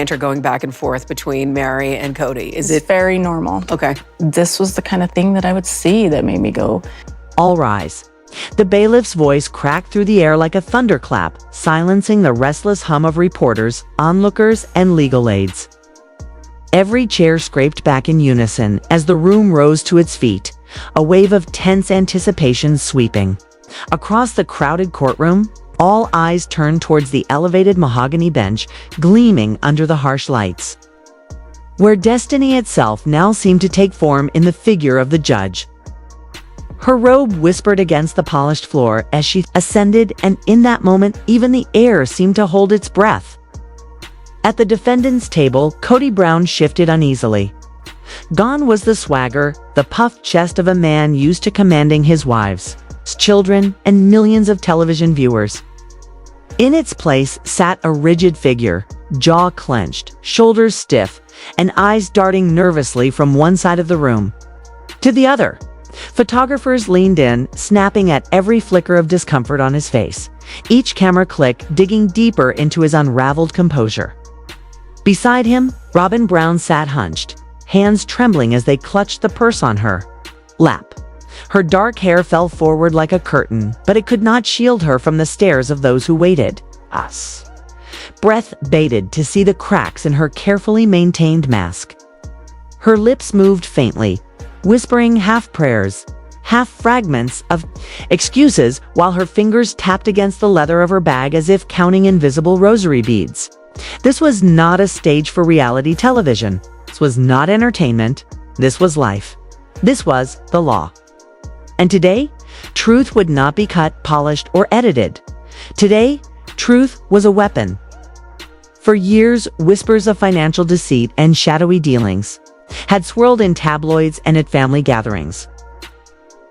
banter going back and forth between Meri and Cody? Is It's it very normal. okay? This was the kind of thing that I would see that made me go, All rise. The bailiff's voice cracked through the air like a thunderclap, silencing the restless hum of reporters, onlookers, and legal aides. Every chair scraped back in unison as the room rose to its feet, a wave of tense anticipation sweeping. Across the crowded courtroom, all eyes turned towards the elevated mahogany bench gleaming under the harsh lights, where destiny itself now seemed to take form in the figure of the judge. Her robe whispered against the polished floor as she ascended, and in that moment, even the air seemed to hold its breath. At the defendant's table, Kody Robyn shifted uneasily. Gone was the swagger, the puffed chest of a man used to commanding his wives, children, and millions of television viewers. In its place sat a rigid figure, jaw clenched, shoulders stiff, and eyes darting nervously from one side of the room to the other. Photographers leaned in, snapping at every flicker of discomfort on his face, each camera click digging deeper into his unraveled composure. Beside him, Robyn Brown sat hunched, hands trembling as they clutched the purse on her lap. Her dark hair fell forward like a curtain, but it could not shield her from the stares of those who waited. Us. Breath bated to see the cracks in her carefully maintained mask. Her lips moved faintly, whispering half prayers, half fragments of excuses, while her fingers tapped against the leather of her bag as if counting invisible rosary beads. This was not a stage for reality television. This was not entertainment. This was life. This was the law. And today, truth would not be cut, polished, or edited. Today, truth was a weapon. For years, whispers of financial deceit and shadowy dealings had swirled in tabloids and at family gatherings.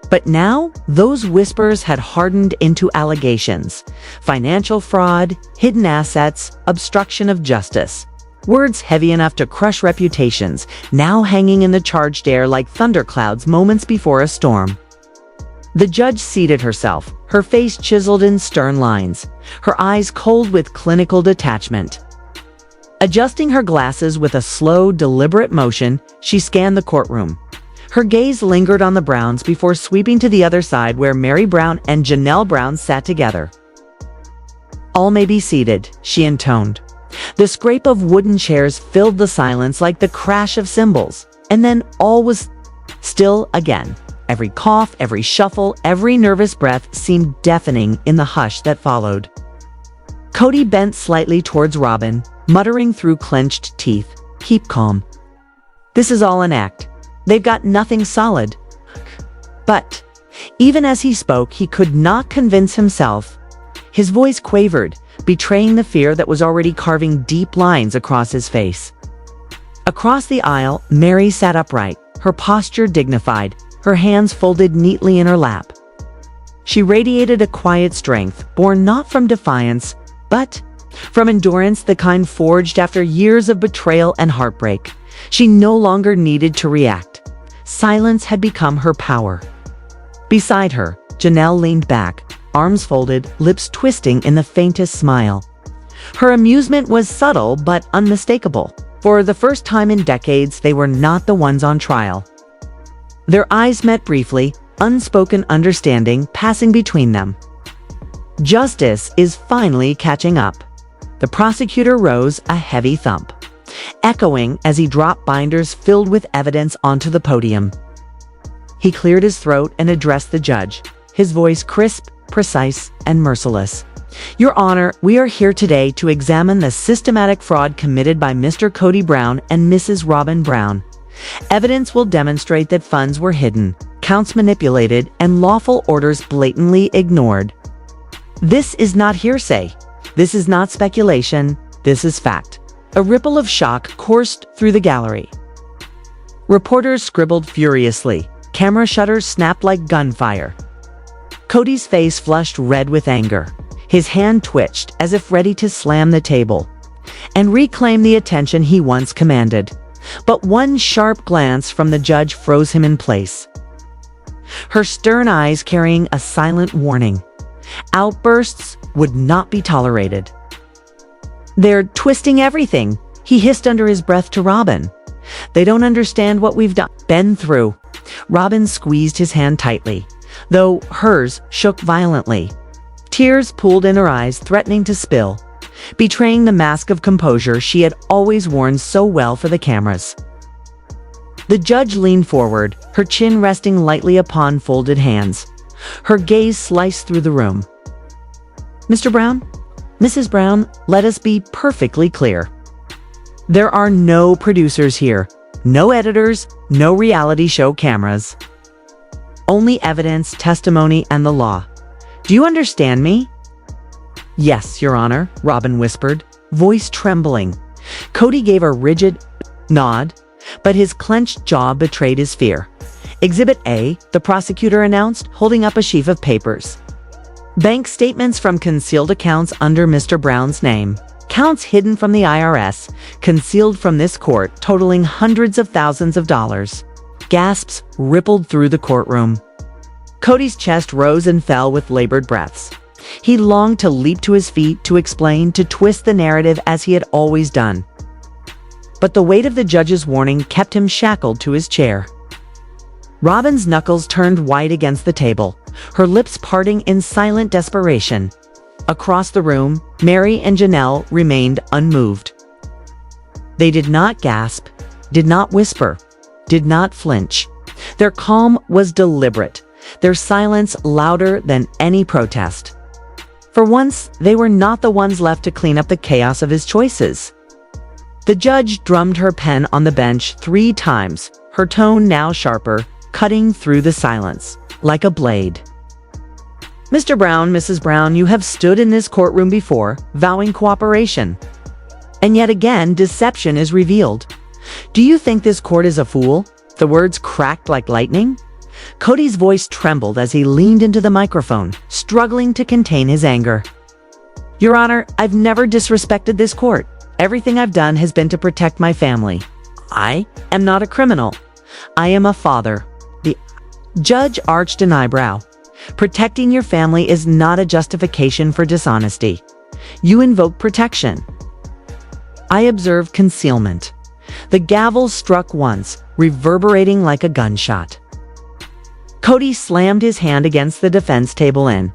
But now, those whispers had hardened into allegations: financial fraud, hidden assets, obstruction of justice. Words heavy enough to crush reputations, now hanging in the charged air like thunderclouds moments before a storm. The judge seated herself, her face chiseled in stern lines, her eyes cold with clinical detachment. Adjusting her glasses with a slow, deliberate motion, she scanned the courtroom. Her gaze lingered on the Browns before sweeping to the other side where Meri Brown and Janelle Brown sat together. "All may be seated," she intoned. The scrape of wooden chairs filled the silence like the crash of cymbals, and then all was still again. Every cough, every shuffle, every nervous breath seemed deafening in the hush that followed. Cody bent slightly towards Robyn, muttering through clenched teeth, "Keep calm. This is all an act. They've got nothing solid." But even as he spoke, he could not convince himself. His voice quavered, betraying the fear that was already carving deep lines across his face. Across the aisle, Meri sat upright, her posture dignified, her hands folded neatly in her lap. She radiated a quiet strength, born not from defiance, but from endurance, the kind forged after years of betrayal and heartbreak. She no longer needed to react. Silence had become her power. Beside her, Janelle leaned back, arms folded, lips twisting in the faintest smile. Her amusement was subtle but unmistakable. For the first time in decades, they were not the ones on trial. Their eyes met briefly, unspoken understanding passing between them. Justice is finally catching up. The prosecutor rose, a heavy thump, echoing as he dropped binders filled with evidence onto the podium. He cleared his throat and addressed the judge, his voice crisp, precise, and merciless. "Your Honor, we are here today to examine the systematic fraud committed by Mr. Kody Robyn and Mrs. Robyn Brown. Evidence will demonstrate that funds were hidden, counts manipulated, and lawful orders blatantly ignored. This is not hearsay. This is not speculation. This is fact." A ripple of shock coursed through the gallery. Reporters scribbled furiously. Camera shutters snapped like gunfire. Cody's face flushed red with anger. His hand twitched as if ready to slam the table and reclaim the attention he once commanded. But one sharp glance from the judge froze him in place, her stern eyes carrying a silent warning. Outbursts would not be tolerated. "They're twisting everything," He hissed under his breath to Robyn. They don't understand what we've been through. Robyn squeezed his hand tightly, though hers shook violently. Tears pooled in her eyes, threatening to spill, betraying the mask of composure she had always worn so well for the cameras. The judge leaned forward, her chin resting lightly upon folded hands. Her gaze sliced through the room. Mr. Brown, Mrs. Brown, let us be perfectly clear. There are no producers here, no editors, no reality show cameras. Only evidence, testimony, and the law. Do you understand me? Yes, Your Honor, Robyn whispered, voice trembling. Cody gave a rigid nod, but his clenched jaw betrayed his fear. Exhibit A, the prosecutor announced, holding up a sheaf of papers. Bank statements from concealed accounts under Mr. Brown's name. Counts hidden from the IRS, concealed from this court, totaling hundreds of thousands of dollars. Gasps rippled through the courtroom. Cody's chest rose and fell with labored breaths. He longed to leap to his feet, to explain, to twist the narrative as he had always done. But the weight of the judge's warning kept him shackled to his chair. Robyn's knuckles turned white against the table, her lips parting in silent desperation. Across the room, Meri and Janelle remained unmoved. They did not gasp, did not whisper, did not flinch. Their calm was deliberate, their silence louder than any protest. For once, they were not the ones left to clean up the chaos of his choices. The judge drummed her pen on the bench 3 times, her tone now sharper, cutting through the silence, like a blade. Mr. Brown, Mrs. Brown, you have stood in this courtroom before, vowing cooperation. And yet again, deception is revealed. Do you think this court is a fool? The words cracked like lightning. Cody's voice trembled as he leaned into the microphone, struggling to contain his anger. Your Honor, I've never disrespected this court. Everything I've done has been to protect my family. I am not a criminal. I am a father. The judge arched an eyebrow. Protecting your family is not a justification for dishonesty. You invoke protection. I observe concealment. The gavel struck once, reverberating like a gunshot. Cody slammed his hand against the defense table in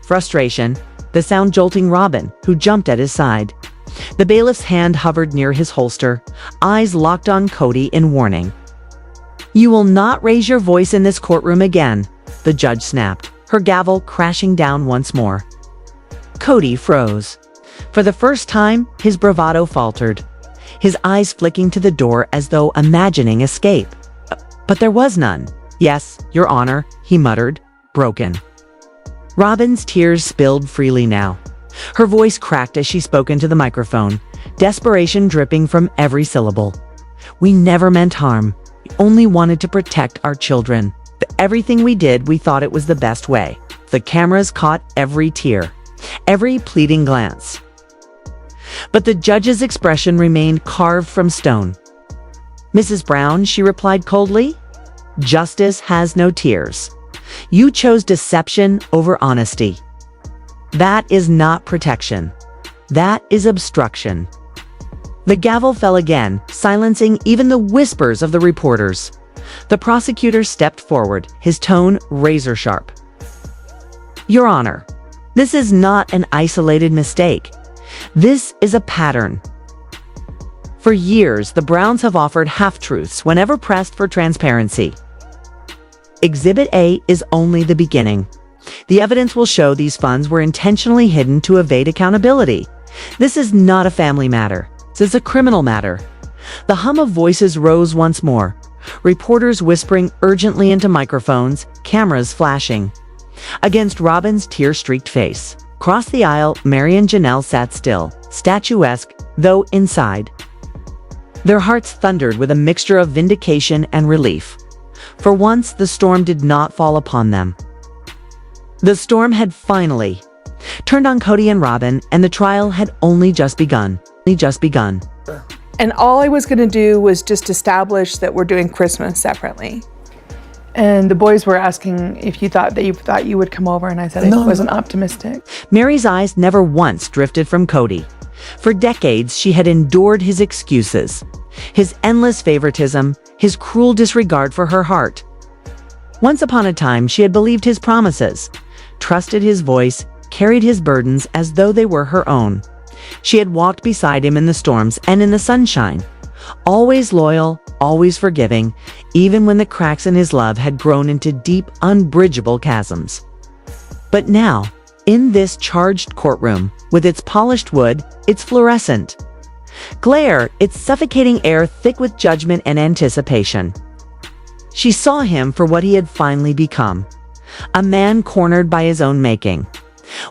frustration, the sound jolting Robyn, who jumped at his side. The bailiff's hand hovered near his holster, eyes locked on Cody in warning. You will not raise your voice in this courtroom again, the judge snapped, her gavel crashing down once more. Cody froze. For the first time, his bravado faltered, his eyes flicking to the door as though imagining escape. But there was none. Yes, Your Honor, he muttered, broken. Robyn's tears spilled freely now. Her voice cracked as she spoke into the microphone, desperation dripping from every syllable. We never meant harm. We only wanted to protect our children. But everything we did, we thought it was the best way. The cameras caught every tear, every pleading glance. But the judge's expression remained carved from stone. Mrs. Brown, she replied coldly, justice has no tears. You chose deception over honesty. That is not protection. That is obstruction. The gavel fell again, silencing even the whispers of the reporters. The prosecutor stepped forward, his tone razor sharp. Your Honor, this is not an isolated mistake. This is a pattern. For years, the Browns have offered half-truths whenever pressed for transparency. Exhibit A is only the beginning. The evidence will show these funds were intentionally hidden to evade accountability. This is not a family matter. This is a criminal matter. The hum of voices rose once more. Reporters whispering urgently into microphones, cameras flashing. Against Robyn's tear-streaked face. Across the aisle, Meri and Janelle sat still, statuesque, though inside. Their hearts thundered with a mixture of vindication and relief. For once, the storm did not fall upon them. The storm had finally turned on Cody and Robyn, and the trial had only just begun. And all I was going to do was just establish that we're doing Christmas separately. And the boys were asking if you thought you would come over, and I said I wasn't optimistic. Meri's eyes never once drifted from Cody. For decades, she had endured his excuses, his endless favoritism, his cruel disregard for her heart. Once upon a time, she had believed his promises, trusted his voice, carried his burdens as though they were her own. She had walked beside him in the storms and in the sunshine, always loyal, always forgiving, even when the cracks in his love had grown into deep, unbridgeable chasms. But now, in this charged courtroom, with its polished wood, its fluorescent glare, its suffocating air thick with judgment and anticipation, she saw him for what he had finally become, a man cornered by his own making.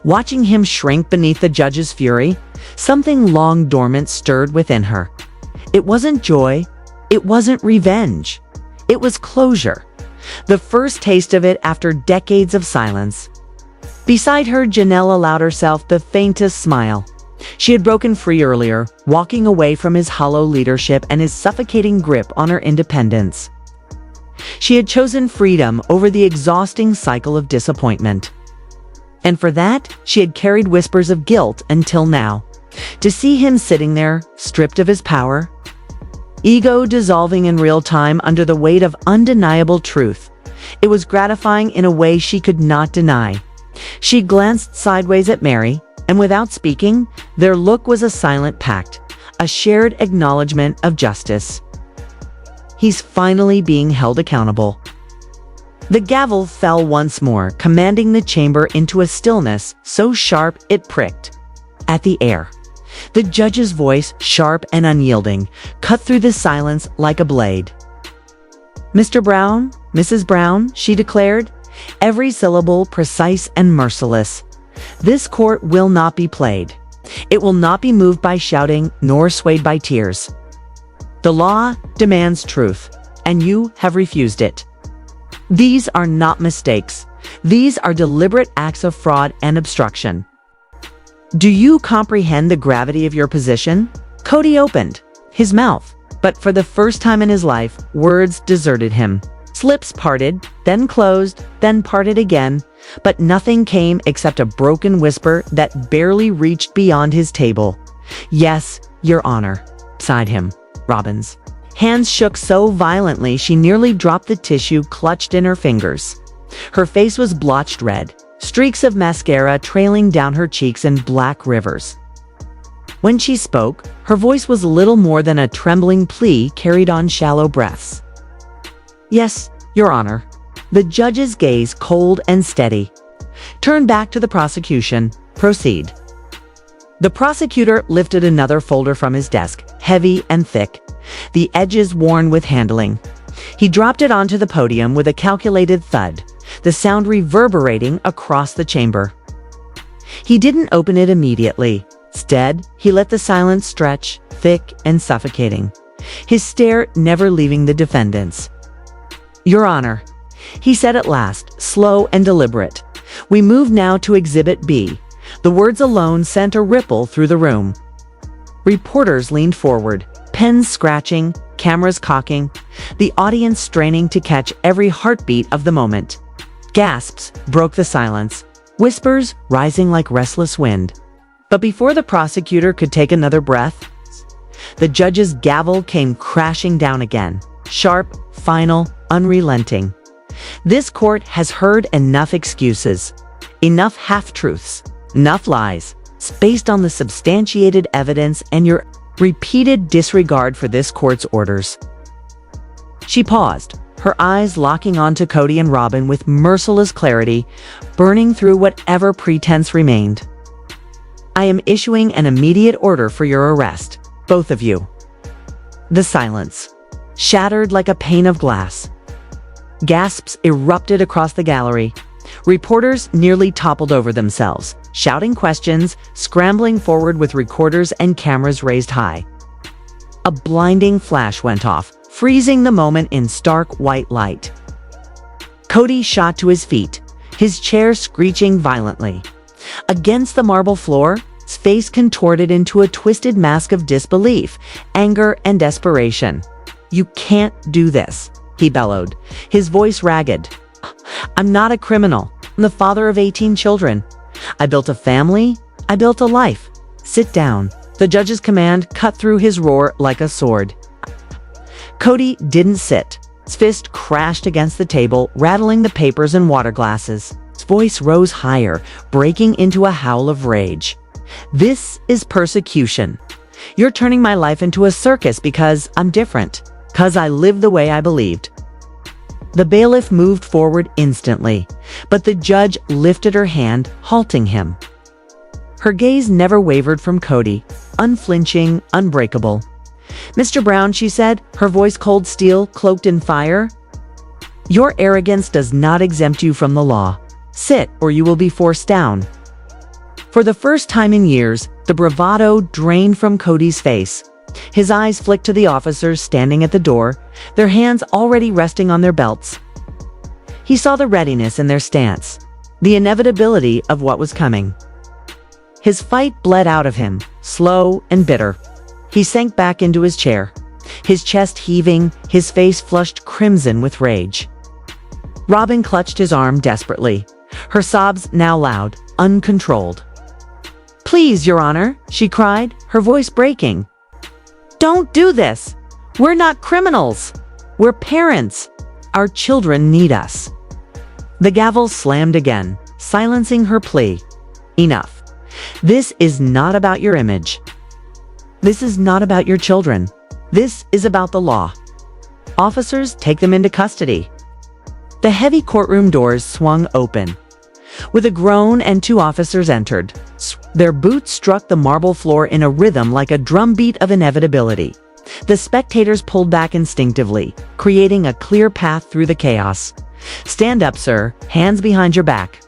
Watching him shrink beneath the judge's fury, something long dormant stirred within her. It wasn't joy, it wasn't revenge, it was closure, the first taste of it after decades of silence. Beside her, Janelle allowed herself the faintest smile. She had broken free earlier, walking away from his hollow leadership and his suffocating grip on her independence. She had chosen freedom over the exhausting cycle of disappointment. And for that, she had carried whispers of guilt until now. To see him sitting there, stripped of his power, ego dissolving in real time under the weight of undeniable truth, it was gratifying in a way she could not deny. She glanced sideways at Meri, and without speaking, their look was a silent pact, a shared acknowledgement of justice. He's finally being held accountable. The gavel fell once more, commanding the chamber into a stillness so sharp it pricked at the air. The judge's voice, sharp and unyielding, cut through the silence like a blade. "Mr. Brown, Mrs. Brown," she declared, every syllable precise and merciless. "This court will not be played. It will not be moved by shouting, nor swayed by tears. The law demands truth, and you have refused it. These are not mistakes. These are deliberate acts of fraud and obstruction. Do you comprehend the gravity of your position?" Cody opened his mouth, but for the first time in his life, words deserted him. Lips parted, then closed, then parted again, but nothing came except a broken whisper that barely reached beyond his table. "Yes, Your Honor," sighed him. Robyn's hands shook so violently she nearly dropped the tissue clutched in her fingers. Her face was blotched red, streaks of mascara trailing down her cheeks in black rivers. When she spoke, her voice was little more than a trembling plea carried on shallow breaths. "Yes, Your Honor." The judge's gaze, cold and steady, turned back to the prosecution. "Proceed." The prosecutor lifted another folder from his desk, heavy and thick, the edges worn with handling. He dropped it onto the podium with a calculated thud, the sound reverberating across the chamber. He didn't open it immediately. Instead, he let the silence stretch, thick and suffocating, his stare never leaving the defendants. "Your Honor," he said at last, slow and deliberate, "we move now to Exhibit B." The words alone sent a ripple through the room. Reporters leaned forward, pens scratching, cameras cocking, the audience straining to catch every heartbeat of the moment. Gasps broke the silence, whispers rising like restless wind. But before the prosecutor could take another breath, the judge's gavel came crashing down again, sharp, final, unrelenting. This court has heard enough excuses, enough half-truths, enough lies, based on the substantiated evidence and your repeated disregard for this court's orders. She paused, her eyes locking onto Kody and Robyn with merciless clarity, burning through whatever pretense remained. "I am issuing an immediate order for your arrest, both of you." The silence shattered like a pane of glass. Gasps erupted across the gallery. Reporters nearly toppled over themselves, shouting questions, scrambling forward with recorders and cameras raised high. A blinding flash went off, freezing the moment in stark white light. Cody shot to his feet, his chair screeching violently. Against the marble floor, his face contorted into a twisted mask of disbelief, anger, and desperation. "You can't do this," he bellowed, his voice ragged. "I'm not a criminal. I'm the father of 18 children. I built a family. I built a life. Sit down." The judge's command cut through his roar like a sword. Cody didn't sit. His fist crashed against the table, rattling the papers and water glasses. His voice rose higher, breaking into a howl of rage. This is persecution. You're turning my life into a circus because I'm different. Because I live the way I believed. The bailiff moved forward instantly, but the judge lifted her hand, halting him. Her gaze never wavered from Cody, unflinching, unbreakable. "Mr. Brown," she said, her voice cold steel, cloaked in fire. "Your arrogance does not exempt you from the law. Sit, or you will be forced down." For the first time in years, the bravado drained from Cody's face. His eyes flicked to the officers standing at the door, their hands already resting on their belts. He saw the readiness in their stance, the inevitability of what was coming. His fight bled out of him, slow and bitter. He sank back into his chair, his chest heaving, his face flushed crimson with rage. Robyn clutched his arm desperately, her sobs now loud, uncontrolled. "Please, Your Honor," she cried, her voice breaking. "Don't do this. We're not criminals. We're parents. Our children need us." The gavel slammed again, silencing her plea. "Enough. This is not about your image. This is not about your children. This is about the law. Officers, take them into custody." The heavy courtroom doors swung open. With a groan, and two officers entered. Their boots struck the marble floor in a rhythm like a drumbeat of inevitability. The spectators pulled back instinctively, creating a clear path through the chaos. "Stand up, sir, hands behind your back."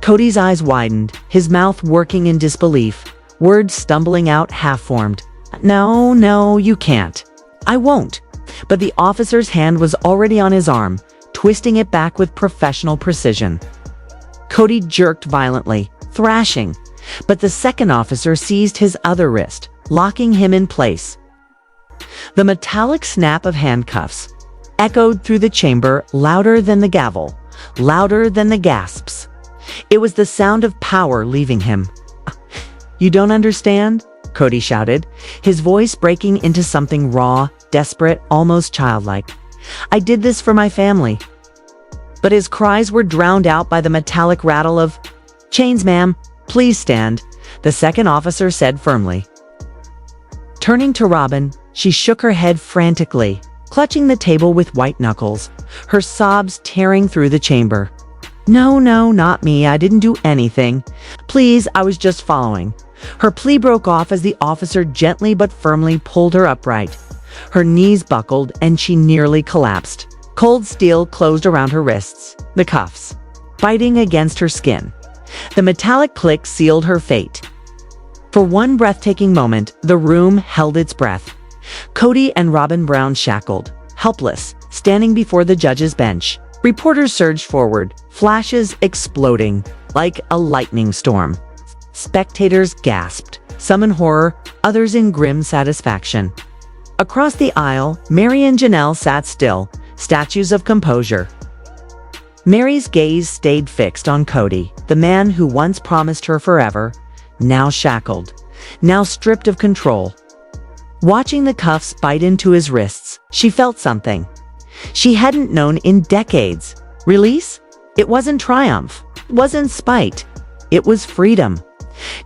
Cody's eyes widened, his mouth working in disbelief, words stumbling out half-formed. No, you can't." "I won't." But the officer's hand was already on his arm, twisting it back with professional precision. Cody jerked violently, thrashing, but the second officer seized his other wrist, locking him in place. The metallic snap of handcuffs echoed through the chamber, louder than the gavel, louder than the gasps. It was the sound of power leaving him. "You don't understand?" Cody shouted, his voice breaking into something raw, desperate, almost childlike. "I did this for my family." But his cries were drowned out by the metallic rattle of, "Chains, ma'am. Please stand," the second officer said firmly. Turning to Robyn, she shook her head frantically, clutching the table with white knuckles, her sobs tearing through the chamber. No, not me. I didn't do anything. Please, I was just following." Her plea broke off as the officer gently but firmly pulled her upright. Her knees buckled and she nearly collapsed. Cold steel closed around her wrists, the cuffs, biting against her skin. The metallic click sealed her fate. For one breathtaking moment, the room held its breath. Cody and Robyn Brown shackled, helpless, standing before the judge's bench. Reporters surged forward, flashes exploding like a lightning storm. Spectators gasped, some in horror, others in grim satisfaction. Across the aisle, Meri and Janelle sat still, statues of composure. Meri's gaze stayed fixed on Cody, the man who once promised her forever, now shackled, now stripped of control. Watching the cuffs bite into his wrists, she felt something she hadn't known in decades. Release? It wasn't triumph. It wasn't spite. It was freedom.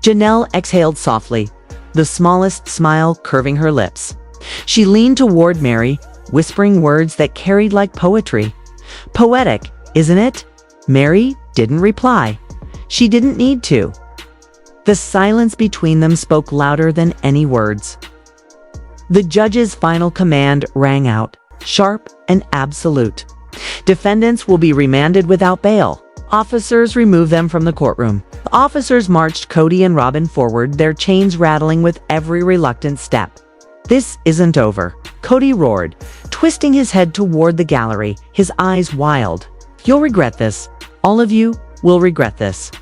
Janelle exhaled softly, the smallest smile curving her lips. She leaned toward Meri, whispering words that carried like poetry. "Poetic, isn't it?" Meri didn't reply. She didn't need to. The silence between them spoke louder than any words. The judge's final command rang out, sharp and absolute. Defendants will be remanded without bail. Officers remove them from the courtroom. The officers marched Cody and Robyn forward, their chains rattling with every reluctant step. "This isn't over," Cody roared, twisting his head toward the gallery, his eyes wild. "You'll regret this. All of you will regret this."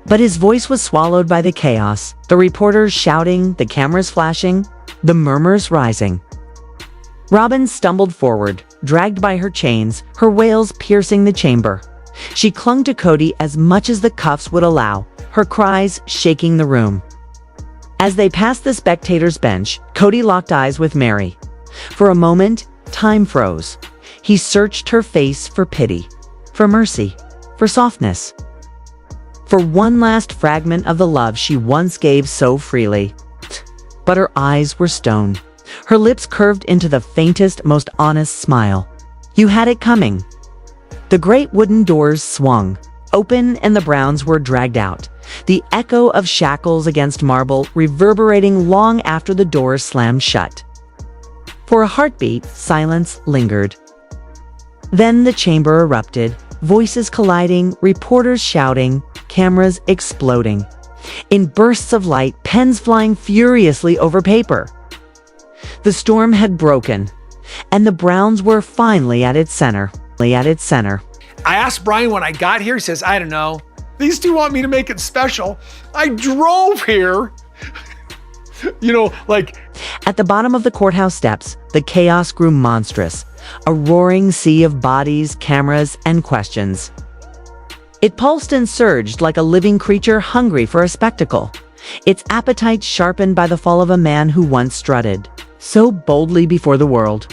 But his voice was swallowed by the chaos, the reporters shouting, the cameras flashing, the murmurs rising. Robyn stumbled forward, dragged by her chains, her wails piercing the chamber. She clung to Cody as much as the cuffs would allow, her cries shaking the room. As they passed the spectator's bench, Kody locked eyes with Meri. For a moment, time froze. He searched her face for pity, for mercy, for softness, for one last fragment of the love she once gave so freely. But her eyes were stone. Her lips curved into the faintest, most honest smile. You had it coming. The great wooden doors swung open and the Browns were dragged out, the echo of shackles against marble reverberating long after the doors slammed shut. For a heartbeat, silence lingered. Then the chamber erupted, voices colliding, reporters shouting, cameras exploding. In bursts of light, pens flying furiously over paper. The storm had broken, and the Browns were finally at its center. I asked Brian when I got here, he says, I don't know. These two want me to make it special. I drove here. At the bottom of the courthouse steps, the chaos grew monstrous, a roaring sea of bodies, cameras, and questions. It pulsed and surged like a living creature hungry for a spectacle, its appetite sharpened by the fall of a man who once strutted so boldly before the world.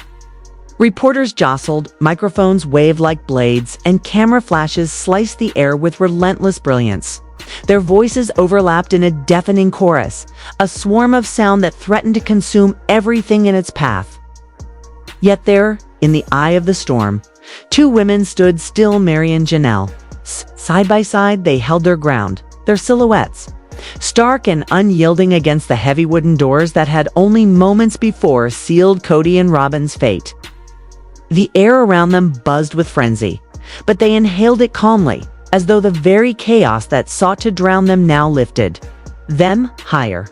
Reporters jostled, microphones waved like blades, and camera flashes sliced the air with relentless brilliance. Their voices overlapped in a deafening chorus, a swarm of sound that threatened to consume everything in its path. Yet there, in the eye of the storm, two women stood still, Meri and Janelle. Side by side, they held their ground, their silhouettes, stark and unyielding against the heavy wooden doors that had only moments before sealed Kody and Robyn's fate. The air around them buzzed with frenzy, but they inhaled it calmly, as though the very chaos that sought to drown them now lifted them higher.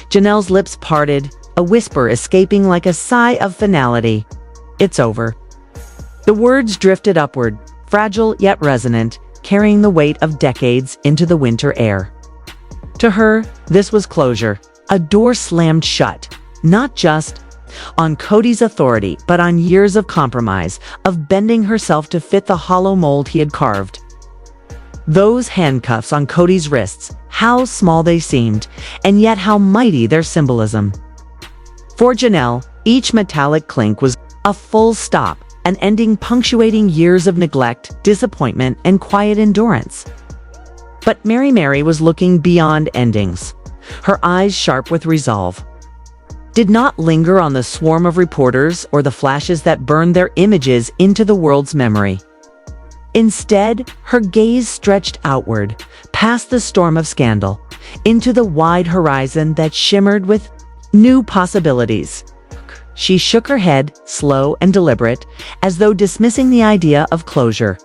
Janelle's lips parted, a whisper escaping like a sigh of finality. It's over. The words drifted upward, fragile yet resonant, carrying the weight of decades into the winter air. To her, this was closure, a door slammed shut, not just on Kody's authority, but on years of compromise, of bending herself to fit the hollow mold he had carved. Those handcuffs on Kody's wrists, how small they seemed, and yet how mighty their symbolism. For Janelle, each metallic clink was a full stop, an ending punctuating years of neglect, disappointment, and quiet endurance. But Meri was looking beyond endings, her eyes sharp with resolve. Did not linger on the swarm of reporters or the flashes that burned their images into the world's memory. Instead, her gaze stretched outward, past the storm of scandal, into the wide horizon that shimmered with new possibilities. She shook her head, slow and deliberate, as though dismissing the idea of closure.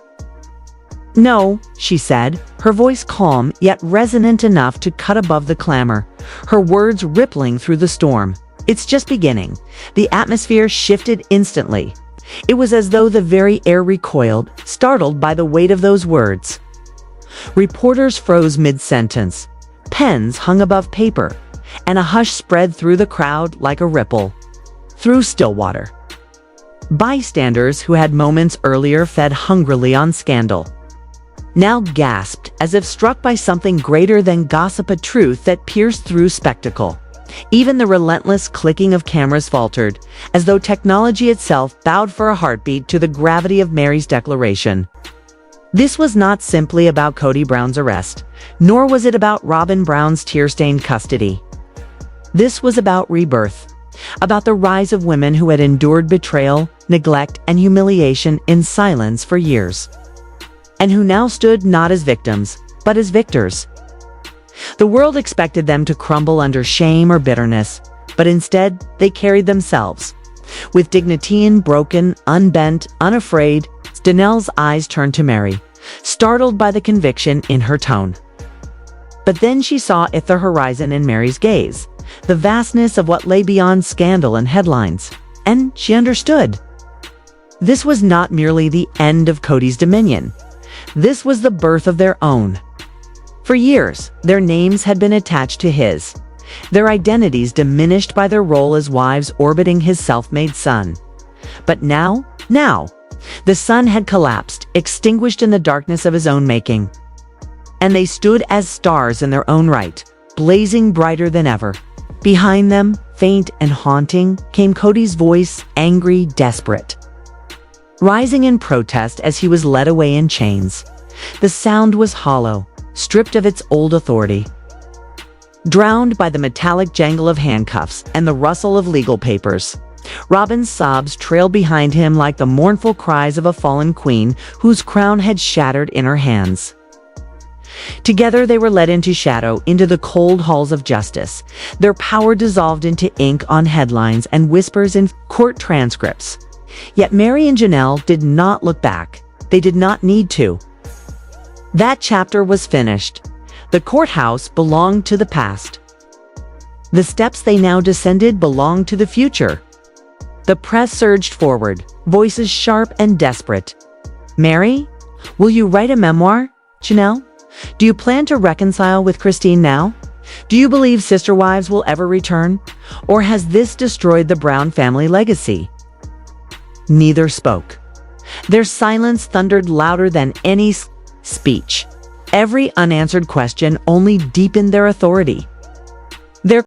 No, she said, her voice calm yet resonant enough to cut above the clamor, her words rippling through the storm. It's just beginning. The atmosphere shifted instantly. It was as though the very air recoiled, startled by the weight of those words. Reporters froze mid-sentence. Pens hung above paper, and a hush spread through the crowd like a ripple through still water. Bystanders who had moments earlier fed hungrily on scandal now gasped as if struck by something greater than gossip, a truth that pierced through spectacle. Even the relentless clicking of cameras faltered, as though technology itself bowed for a heartbeat to the gravity of Meri's declaration. This was not simply about Kody Brown's arrest, nor was it about Robyn Brown's tear-stained custody. This was about rebirth, about the rise of women who had endured betrayal, neglect, and humiliation in silence for years, and who now stood not as victims, but as victors. The world expected them to crumble under shame or bitterness, but instead they carried themselves. With dignity unbroken, unbent, unafraid, Janelle's eyes turned to Meri, startled by the conviction in her tone. But then she saw at the horizon in Meri's gaze, the vastness of what lay beyond scandal and headlines, and she understood. This was not merely the end of Kody's dominion. This was the birth of their own. For years, their names had been attached to his, their identities diminished by their role as wives orbiting his self-made son. But now, the sun had collapsed, extinguished in the darkness of his own making. And they stood as stars in their own right, blazing brighter than ever. Behind them, faint and haunting, came Cody's voice, angry, desperate, rising in protest as he was led away in chains. The sound was hollow, stripped of its old authority, drowned by the metallic jangle of handcuffs and the rustle of legal papers. Robyn's sobs trailed behind him like the mournful cries of a fallen queen whose crown had shattered in her hands. Together they were led into shadow, into the cold halls of justice, their power dissolved into ink on headlines and whispers in court transcripts. Yet Meri and Janelle did not look back. They did not need to. That chapter was finished. The courthouse belonged to the past. The steps they now descended belonged to the future. The press surged forward, voices sharp and desperate. Meri, will you write a memoir? Janelle, do you plan to reconcile with Christine now? Do you believe sister wives will ever return? Or has this destroyed the Brown family legacy? Neither spoke. Their silence thundered louder than any speech. Every unanswered question only deepened their authority.